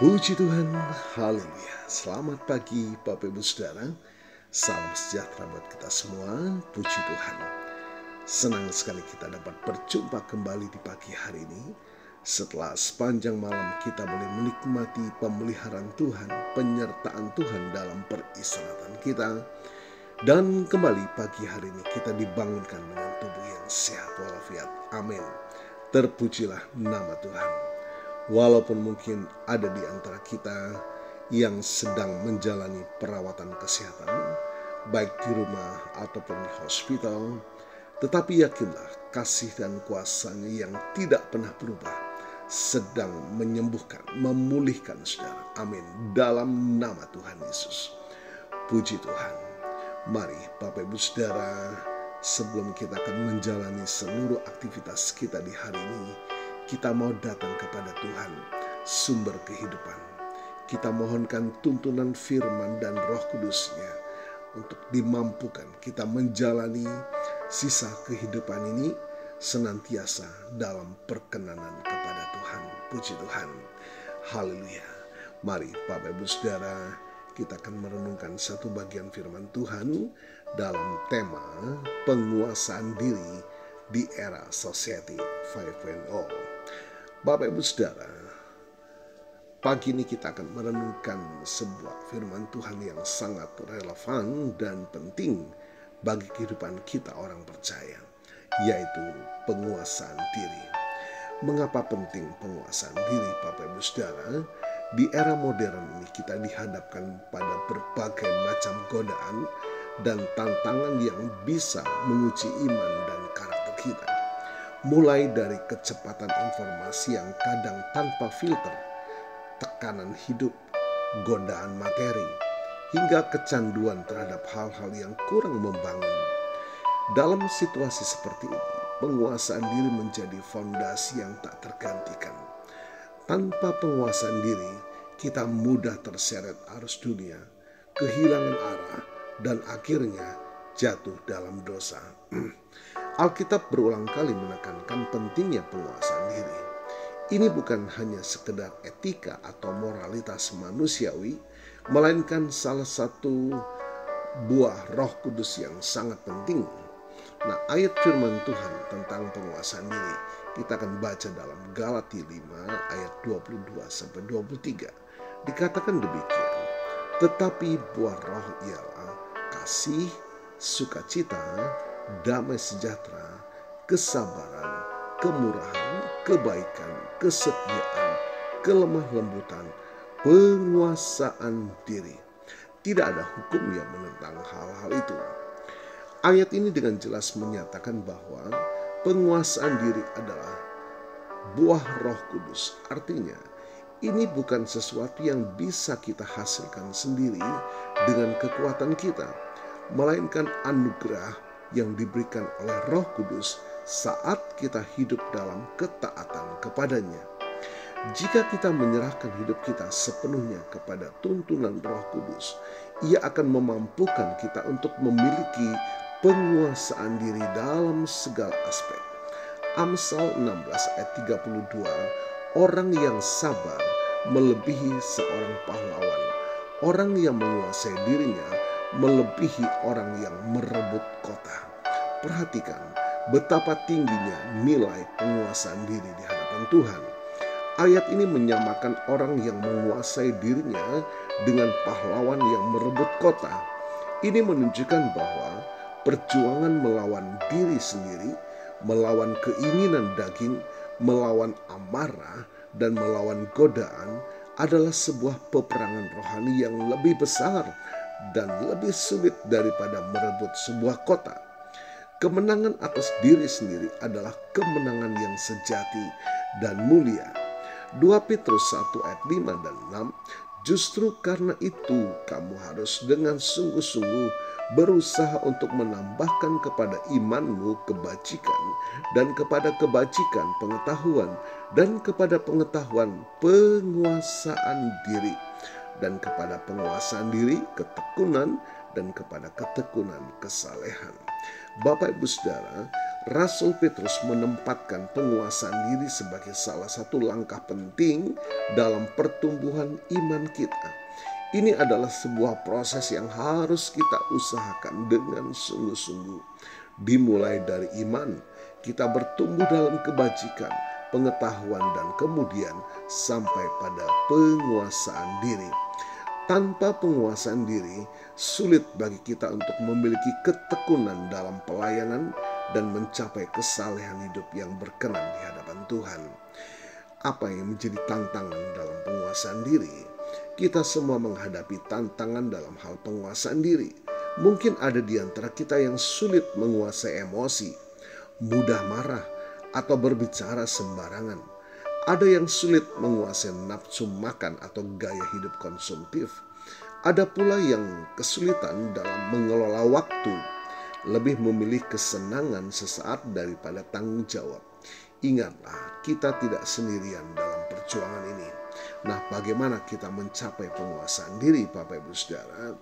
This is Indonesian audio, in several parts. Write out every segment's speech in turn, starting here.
Puji Tuhan, haleluya. Selamat pagi Bapak Ibu Saudara. Salam sejahtera buat kita semua. Puji Tuhan. Senang sekali kita dapat berjumpa kembali di pagi hari ini. Setelah sepanjang malam kita boleh menikmati pemeliharaan Tuhan, penyertaan Tuhan dalam peristirahatan kita. Dan kembali pagi hari ini kita dibangunkan dengan tubuh yang sehat walafiat. Amin. Terpujilah nama Tuhan. Walaupun mungkin ada di antara kita yang sedang menjalani perawatan kesehatan, baik di rumah ataupun di hospital, tetapi yakinlah kasih dan kuasa-Nya yang tidak pernah berubah sedang menyembuhkan, memulihkan saudara. Amin. Dalam nama Tuhan Yesus. Puji Tuhan. Mari Bapak Ibu Saudara, sebelum kita akan menjalani seluruh aktivitas kita di hari ini, kita mau datang kepada Tuhan, sumber kehidupan. Kita mohonkan tuntunan firman dan Roh Kudus-Nya untuk dimampukan kita menjalani sisa kehidupan ini senantiasa dalam perkenanan kepada Tuhan. Puji Tuhan. Haleluya. Mari Bapak Ibu Saudara, kita akan merenungkan satu bagian firman Tuhan dalam tema penguasaan diri di era Society 5.0. Bapak Ibu Saudara, pagi ini kita akan merenungkan sebuah firman Tuhan yang sangat relevan dan penting bagi kehidupan kita orang percaya, yaitu penguasaan diri. Mengapa penting penguasaan diri Bapak Ibu Saudara? Di era modern ini kita dihadapkan pada berbagai macam godaan dan tantangan yang bisa menguji iman dan karakter kita. Mulai dari kecepatan informasi yang kadang tanpa filter, tekanan hidup, godaan materi, hingga kecanduan terhadap hal-hal yang kurang membangun. Dalam situasi seperti ini, penguasaan diri menjadi fondasi yang tak tergantikan. Tanpa penguasaan diri, kita mudah terseret arus dunia, kehilangan arah, dan akhirnya jatuh dalam dosa. Alkitab berulang kali menekankan pentingnya penguasaan diri. Ini bukan hanya sekedar etika atau moralitas manusiawi, melainkan salah satu buah Roh Kudus yang sangat penting. Nah, ayat firman Tuhan tentang penguasaan diri kita akan baca dalam Galati 5 ayat 22-23. Dikatakan demikian, tetapi buah roh ialah kasih, sukacita, damai sejahtera, kesabaran, kemurahan, kebaikan, kesetiaan, kelemah lembutan, penguasaan diri. Tidak ada hukum yang menentang hal-hal itu. Ayat ini dengan jelas menyatakan bahwa penguasaan diri adalah buah Roh Kudus. Artinya, ini bukan sesuatu yang bisa kita hasilkan sendiri dengan kekuatan kita, melainkan anugerah yang diberikan oleh Roh Kudus saat kita hidup dalam ketaatan kepadanya. Jika kita menyerahkan hidup kita sepenuhnya kepada tuntunan Roh Kudus, Ia akan memampukan kita untuk memiliki penguasaan diri dalam segala aspek. Amsal 16 ayat 32, orang yang sabar melebihi seorang pahlawan. Orang yang menguasai dirinya melebihi orang yang merebut kota. Perhatikan betapa tingginya nilai penguasaan diri di hadapan Tuhan. Ayat ini menyamakan orang yang menguasai dirinya dengan pahlawan yang merebut kota. Ini menunjukkan bahwa perjuangan melawan diri sendiri, melawan keinginan daging, melawan amarah, dan melawan godaan adalah sebuah peperangan rohani yang lebih besar dan lebih sulit daripada merebut sebuah kota. Kemenangan atas diri sendiri adalah kemenangan yang sejati dan mulia. 2 Petrus 1 ayat 5 dan 6, justru karena itu kamu harus dengan sungguh-sungguh berusaha untuk menambahkan kepada imanmu kebajikan, dan kepada kebajikan pengetahuan, dan kepada pengetahuan penguasaan diri, dan kepada penguasaan diri ketekunan, dan kepada ketekunan kesalehan. Bapak Ibu Saudara, Rasul Petrus menempatkan penguasaan diri sebagai salah satu langkah penting dalam pertumbuhan iman kita. Ini adalah sebuah proses yang harus kita usahakan dengan sungguh-sungguh. Dimulai dari iman, kita bertumbuh dalam kebajikan, pengetahuan, dan kemudian sampai pada penguasaan diri. Tanpa penguasaan diri, sulit bagi kita untuk memiliki ketekunan dalam pelayanan dan mencapai kesalehan hidup yang berkenan di hadapan Tuhan. Apa yang menjadi tantangan dalam penguasaan diri? Kita semua menghadapi tantangan dalam hal penguasaan diri. Mungkin ada di antara kita yang sulit menguasai emosi, mudah marah, atau berbicara sembarangan. Ada yang sulit menguasai nafsu makan atau gaya hidup konsumtif. Ada pula yang kesulitan dalam mengelola waktu, lebih memilih kesenangan sesaat daripada tanggung jawab. Ingatlah, kita tidak sendirian dalam perjuangan ini. Nah, bagaimana kita mencapai penguasaan diri, Bapak Ibu Saudara?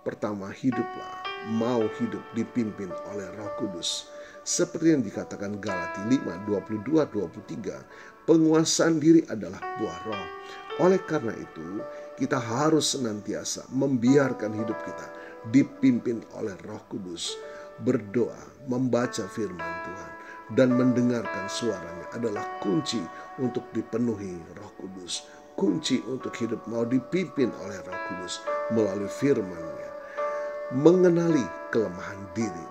Pertama, hiduplah, mau hidup dipimpin oleh Roh Kudus. Seperti yang dikatakan Galati 5, 22-23, penguasaan diri adalah buah roh. Oleh karena itu, kita harus senantiasa membiarkan hidup kita dipimpin oleh Roh Kudus. Berdoa, membaca firman Tuhan, dan mendengarkan suaranya adalah kunci untuk dipenuhi Roh Kudus. Kunci untuk hidup mau dipimpin oleh Roh Kudus melalui firman-Nya. Mengenali kelemahan diri.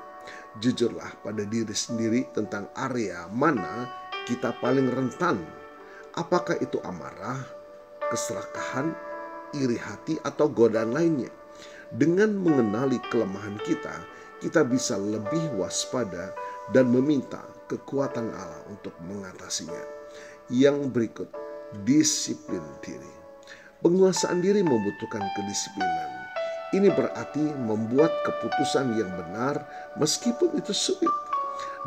Jujurlah pada diri sendiri tentang area mana kita paling rentan. Apakah itu amarah, keserakahan, iri hati, atau godaan lainnya? Dengan mengenali kelemahan kita, kita bisa lebih waspada dan meminta kekuatan Allah untuk mengatasinya. Yang berikut, disiplin diri. Penguasaan diri membutuhkan kedisiplinan. Ini berarti membuat keputusan yang benar meskipun itu sulit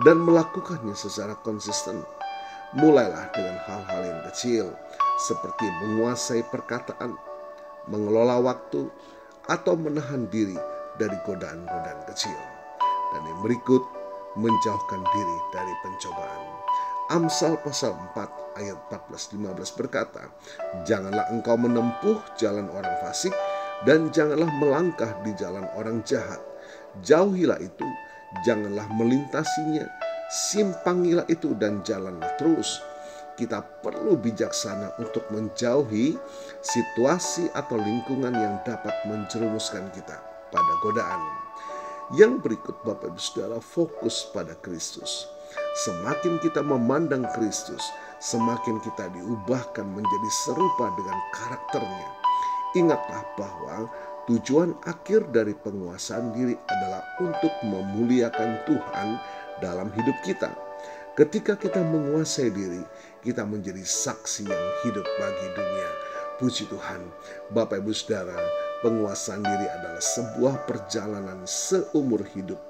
dan melakukannya secara konsisten. Mulailah dengan hal-hal yang kecil seperti menguasai perkataan, mengelola waktu, atau menahan diri dari godaan-godaan kecil. Dan yang berikut, menjauhkan diri dari pencobaan. Amsal pasal 4 ayat 14-15 berkata, "Janganlah engkau menempuh jalan orang fasik, dan janganlah melangkah di jalan orang jahat. Jauhilah itu, janganlah melintasinya, simpangilah itu dan jalanlah terus." Kita perlu bijaksana untuk menjauhi situasi atau lingkungan yang dapat menjerumuskan kita pada godaan. Yang berikut, Bapak Ibu Saudara, fokus pada Kristus. Semakin kita memandang Kristus, semakin kita diubahkan menjadi serupa dengan karakternya. Ingatlah bahwa tujuan akhir dari penguasaan diri adalah untuk memuliakan Tuhan dalam hidup kita. Ketika kita menguasai diri, kita menjadi saksi yang hidup bagi dunia. Puji Tuhan, Bapak Ibu Saudara, penguasaan diri adalah sebuah perjalanan seumur hidup.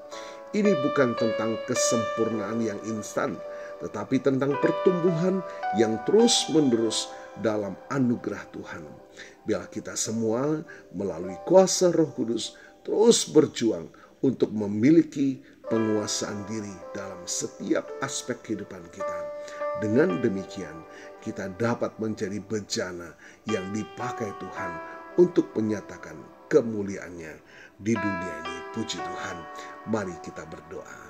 Ini bukan tentang kesempurnaan yang instan, tetapi tentang pertumbuhan yang terus-menerus dalam anugerah Tuhan. Biarlah kita semua melalui kuasa Roh Kudus terus berjuang untuk memiliki penguasaan diri dalam setiap aspek kehidupan kita. Dengan demikian, kita dapat menjadi bejana yang dipakai Tuhan untuk menyatakan kemuliaan-Nya di dunia ini. Puji Tuhan, mari kita berdoa.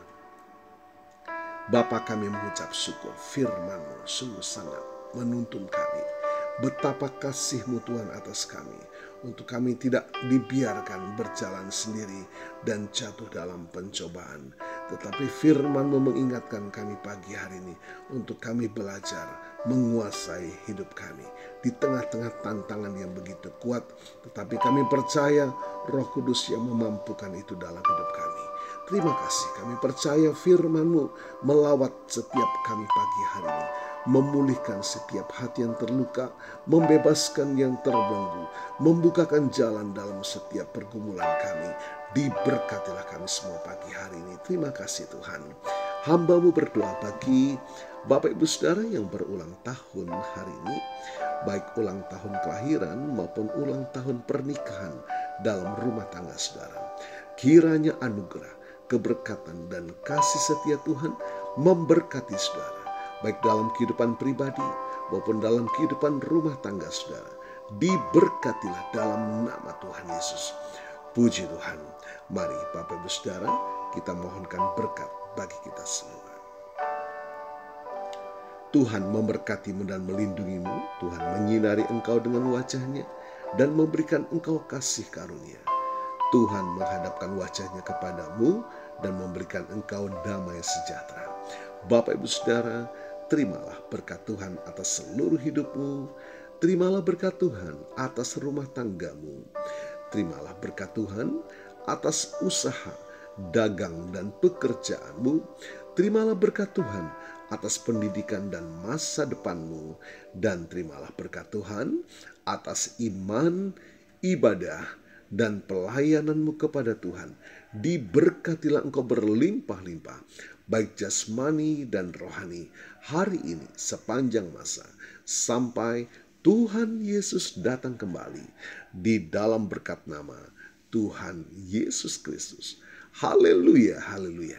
Bapa, kami mengucap syukur, firman-Mu sungguh sangat menuntun kami. Betapa kasih-Mu Tuhan atas kami, untuk kami tidak dibiarkan berjalan sendiri dan jatuh dalam pencobaan. Tetapi firman-Mu mengingatkan kami pagi hari ini untuk kami belajar menguasai hidup kami di tengah-tengah tantangan yang begitu kuat. Tetapi kami percaya Roh Kudus yang memampukan itu dalam hidup kami. Terima kasih, kami percaya firman-Mu melawat setiap kami pagi hari ini, memulihkan setiap hati yang terluka, membebaskan yang terbelenggu, membukakan jalan dalam setiap pergumulan kami. Diberkatilah kami semua pagi hari ini. Terima kasih Tuhan. Hamba-Mu berdoa bagi Bapak Ibu Saudara yang berulang tahun hari ini, baik ulang tahun kelahiran maupun ulang tahun pernikahan dalam rumah tangga saudara. Kiranya anugerah, keberkatan, dan kasih setia Tuhan memberkati saudara, baik dalam kehidupan pribadi maupun dalam kehidupan rumah tangga saudara. Diberkatilah dalam nama Tuhan Yesus. Puji Tuhan. Mari Bapak Ibu Saudara, kita mohonkan berkat bagi kita semua. Tuhan memberkatimu dan melindungimu. Tuhan menyinari engkau dengan wajah-Nya dan memberikan engkau kasih karunia. Tuhan menghadapkan wajah-Nya kepadamu dan memberikan engkau damai sejahtera. Bapak Ibu Saudara, terimalah berkat Tuhan atas seluruh hidupmu. Terimalah berkat Tuhan atas rumah tanggamu. Terimalah berkat Tuhan atas usaha, dagang, dan pekerjaanmu. Terimalah berkat Tuhan atas pendidikan dan masa depanmu. Dan terimalah berkat Tuhan atas iman, ibadah, dan pelayananmu kepada Tuhan. Diberkatilah engkau berlimpah-limpah, baik jasmani dan rohani, hari ini sepanjang masa, sampai Tuhan Yesus datang kembali di dalam berkat nama Tuhan Yesus Kristus. Haleluya, haleluya.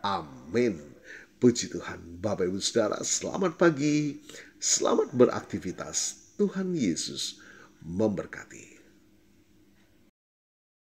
Amin. Puji Tuhan. Bapak Ibu Saudara, selamat pagi. Selamat beraktivitas. Tuhan Yesus memberkati.